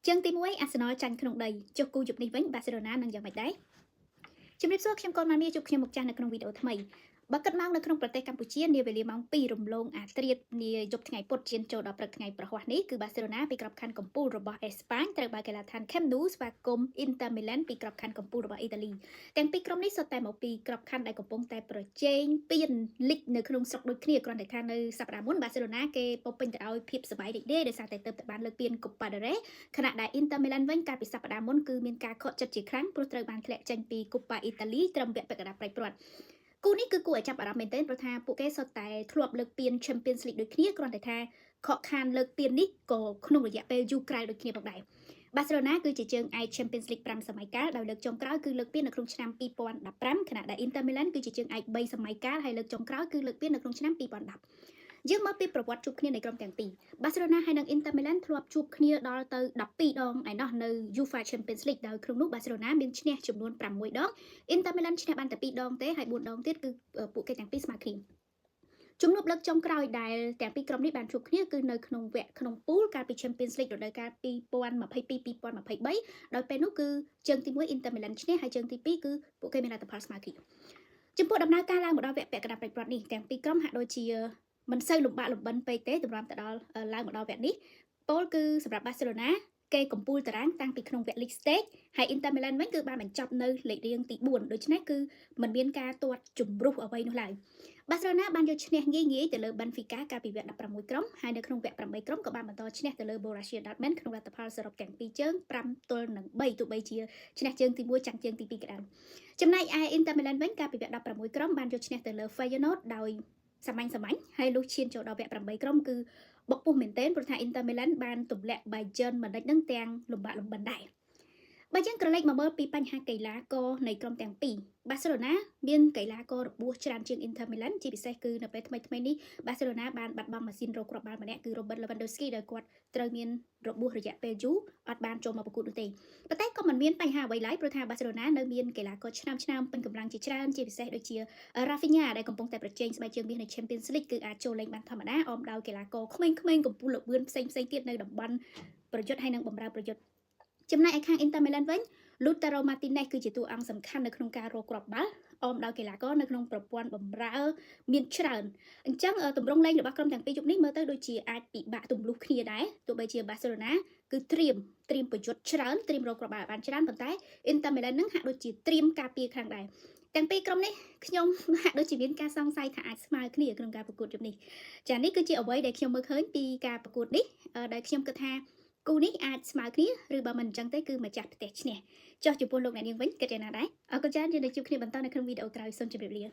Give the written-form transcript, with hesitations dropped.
Chươngទី1 Arsenal ចាញ់ក្នុងដីចុះគូជប់នេះវិញ Barcelona នឹងយ៉ាងម៉េចដែរជំរាបសួរខ្ញុំកូនម៉ាមីជួបខ្ញុំមកចាស់នៅក្នុងវីដេអូថ្មីបើគិតមកនៅក្នុងប្រទេសកម្ពុជានាវេលាម៉ោង2រំលងអាត្រៀតនាយប់ថ្ងៃពុធជៀនចូលដល់ព្រឹកថ្ងៃប្រហ័សនេះគឺ Barcelona ពីក្របខ័ណ្ឌកំពូលរបស់អេស្ប៉ាញត្រូវបានកីឡាដ្ឋាន Camp Nou ស្វាគមន៍ Inter Milan ពីក្របខ័ណ្ឌកំពូលរបស់អ៊ីតាលីទាំងពីរក្រុមនេះសុទ្ធតែមកពីក្របខ័ណ្ឌដែលកំពុងតែប្រជែងពានលីកនៅក្នុងស្រុកដូចគ្នាគ្រាន់តែថានៅសប្តាហ៍មុន Barcelona គេពុំពេញទៅដោយភាពសប្បាយរីករាយដោយសារតែទៅបានលើកពាន Copa del Rey ខណៈដែល Inter Milan វិញកាលពីសប្តាហ៍មុនគឺមានការខកចិត្តជាខ្លាំងព្រោះត្រូវបានធ្លាក់ចេញពី Copa Italy ត្រឹមវគ្គពាក់កណ្ដាលប្រៃព្រាត់គូនេះគឺគួរឲ្យចាប់អារម្មណ៍មែនទែនព្រោះថាពួកគេសុទ្ធតែធ្លាប់លើកពាន Champions League ដូចគ្នាគ្រាន់តែថាខកខានលើកពាននេះក៏ក្នុងរយៈពេលយូរក្រៅដូចគ្នាផងដែរ Barcelona គឺជាជើងឯក Champions League 5សម័យកាលដោយលើកចុងក្រោយគឺលើកពាននៅក្នុងឆ្នាំ2015ខណៈដែល Inter Milan គឺជាជើងឯក3សម័យកាលហើយលើកចុងក្រោយគឺលើកពាននៅក្នុងឆ្នាំ2010យើងមកពីប្រវត្តិជួបគ្នានៃក្រុមទាំងពីរ Barcelona ហើយនិង Inter Milan ធ្លាប់ជួបគ្នាដល់ទៅ12ដងឯណោះនៅ UEFA Champions League ដោយក្នុងនោះ Barcelona មានឈ្នះចំនួន6ដង Inter Milan ឈ្នះបានតែ2ដងទេហើយ4ដងទៀតគឺពួកគេទាំងពីរស្មើគ្នាជំនួបលើកចុងក្រោយដែលទាំងពីរក្រុមនេះបានជួបគ្នាគឺនៅក្នុងវគ្គក្នុងពូលកាលពី Champions League រដូវកាល2022-2023ដោយពេលនោះគឺជើងទី1 Inter Milan ឈ្នះហើយជើងទី2គឺពួកគេមានលទ្ធផលស្មើគ្នាចំពោះដំណើរការឡើងមកដល់វគ្គពាក់កណ្ដាលប្រៃព្រាត់នេះទាំងពីរក្រុមហាក់ដូចជាមិនសូវលំបាកលំបិនពេកទេតម្រាំទៅដល់ឡើងមកដល់វគ្គនេះពលគឺសម្រាប់ Barcelona គេកំពូលតារាងតាំងពីក្នុងវគ្គ League Stage ហើយ Inter Milan វិញគឺបានបញ្ចប់នៅលេខរៀងទី4ដូច្នេះគឺមិនមានការទាត់ជំរុះអ្វីនោះឡើយ Barcelona បានយកឈ្នះងាយៗទៅលើ Benfica កាលពីវគ្គ16ក្រុមហើយនៅក្នុងវគ្គ8ក្រុមក៏បានបន្តឈ្នះទៅលើ Borussia Dortmund ក្នុងលទ្ធផលសរុបទាំងពីរជើង5-3ទោះបីជាឈ្នះជើងទី1ចាញ់ជើងទី2ក៏ដោយចំណែកឯ Inter Milan វិញកាលពីវគ្គ16ក្រុមបានយកឈ្នះទៅលើ Feyenoord ដោយសាមញ្ញហើយលុះឈានចូលដល់វគ្គ8ក្រុមគឺបុកពុះមែនទែនព្រោះថា Inter Milan បានទម្លាក់ Bayern Munich នឹងទាំងលំបាកលំបិនដែរបើយើងក្រឡេកមកមើលពីបញ្ហាកីឡាករនៃក្រុមទាំងពីរ Barcelona មានកីឡាកររបួសច្រើនជាង Inter Milan ជាពិសេសគឺនៅពេលថ្មីនេះ Barcelona បានបាត់បង់ម៉ាស៊ីនរកគ្រាប់បាល់ម្នាក់គឺ Robert Lewandowski ដែលគាត់ត្រូវមានរបួសរយៈពេលយូរអត់បានចូលមកប្រកួតនោះទេប៉ុន្តែក៏មិនមានបញ្ហាអ្វីឡើយព្រោះថា Barcelona នៅមានកីឡាករឆ្នាំពេញកម្លាំងជាច្រើនជាពិសេសដូចជា Rafinha ដែលកំពុងតែប្រជែងស្បែកជើងមាសនៅ Champions League គឺអាចចូលលេងបានធម្មតាអមដោយកីឡាករក្មេងៗកំពូលល្បឿនផ្សេងទៀតនៅតំបន់ប្រយុទ្ធហើយនិងបម្រើប្រយុទ្ធចំណែកឯខាង Inter Milan វិញ Lautaro Martinez គឺជាតួអង្គសំខាន់នៅក្នុងការរកគ្រាប់បាល់អមដោយកីឡាករនៅក្នុងប្រព័ន្ធបម្រើមានច្រើនអញ្ចឹងទម្រង់លេងរបស់ក្រុមទាំងពីរជុំនេះមើលទៅដូចជាអាចពិបាកទម្លុះគ្នាដែរទោះបីជា Barcelona គឺត្រៀមប្រយុទ្ធច្រើនត្រៀមរកគ្រាប់បាល់បានច្រើនប៉ុន្តែ Inter Milan នឹងហាក់ដូចជាត្រៀមការពារខាងដែរទាំងពីរក្រុមនេះខ្ញុំហាក់ដូចជាមានការសង្ស័យថាអាចស្មើគ្នាក្នុងការប្រកួតជុំនេះចានេះគឺជាអ្វីដែលខ្ញុំមើលឃើញពីការប្រកួតនេះដែលខ្ញុំគិតថាគូនេះអាចស្មើគ្នាឬបើមិនអញ្ចឹងទេគឺម្ចាស់ផ្ទះឈ្នះចុះចំពោះលោកអ្នកនាងវិញគិតយ៉ាងណាដែរអរគុណច្រើនយើងនឹងជួបគ្នាបន្តនៅក្នុងវីដេអូក្រោយសូមជម្រាបលា